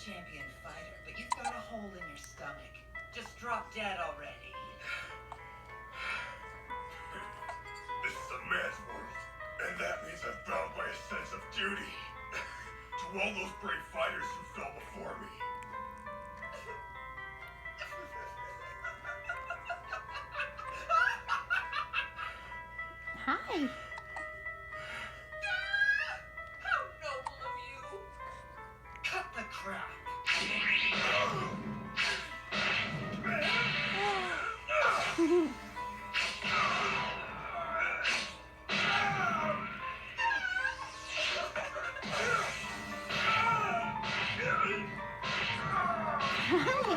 champion fighter, but you've got a hole in your stomach. Just drop dead already. This is a man's world, and that means I'm bound by a sense of duty to all those brave fighters who fell before me. Hi. How noble of you! Cut the crap! Hi. Hi.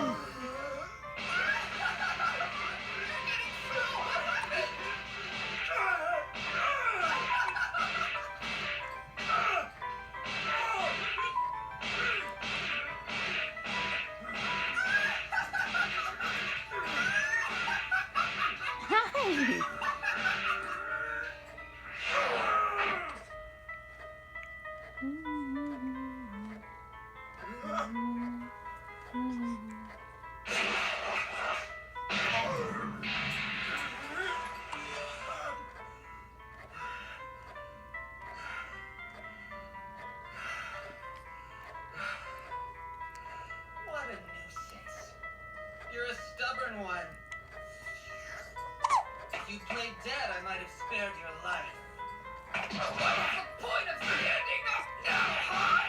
What a nuisance. You're a stubborn one. If you played dead, I might have spared your life. What is the point of standing up now, huh?